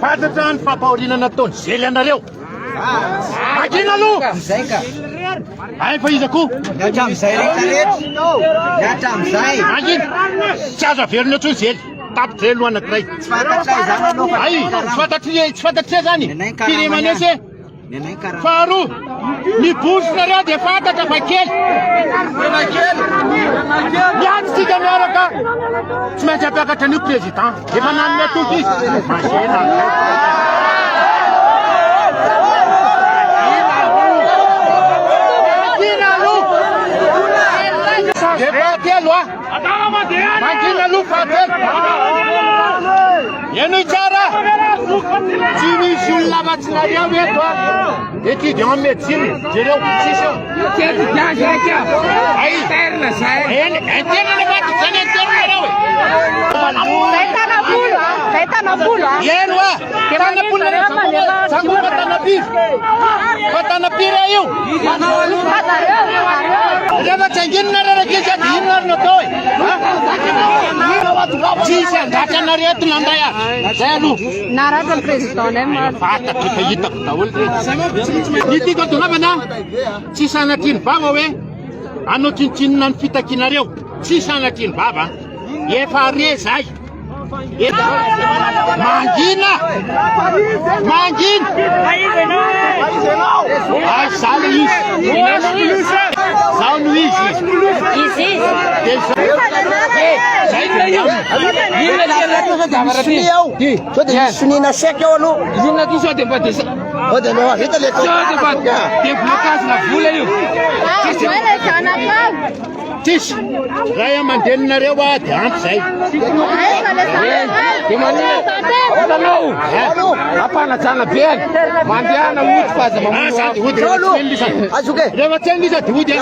Fantatra ny fampahorinana nataony zely anareo. Makina aloha. Zay ka. Ay fa iza koa. Miatra amizay rehetrarehetra. Miatra amizay. Makina. Tsy azo averina ntsony zely. Tapitra elo anankiray. Tsy fantatray zany anao fa. Ay, tsy fantatria zany. Firemanese. Nenay karama. Faharoa, ny bosonareo dia fantatra fa kely. Miantsika miaraka. Tsy maintsy hampiakatra an'io président. Efa nanome toky izy. Masena. Debatelo ah. Makina aloha fahatelo. Eno tsara. Tsy misy olona afatsinareo eto ah. Étudiant en médecine, jereo sisa. Ay, interne bati zany interne reo. Tanapolo ah. Eno ah. Tanapolo sangoba tanapiro. Fa tanapiro io. Rehefa tsanginina rerak'isa dia inona ary natao e. Tsisy andratrana reto nandray azy. Zay aloha. Naratra ny président-nay maro. Fantatro efa hitako daholo reto. Ny tiako atonavana tsy sanatriany vava hoe anao tsintsinina ny fitakinareo. Tsy sanatriany vava. Efa are zay. Mangina! Mangina! Ay, zany izy. Zao no izy. Izy. Sonina seka eo aloha. Inona ty sao dia mba dia Ô dia anao avita le sao dia mba dia blocage na vola io. Tsisy. Raha amandeninareo ah dia ampy zay. Dia manina hitanao ampanajana be any mandehana ody fa aza mamono Sady ody rehefa tsy eny lisa. Azoke. Rehefa tsy eny lisa dia ody.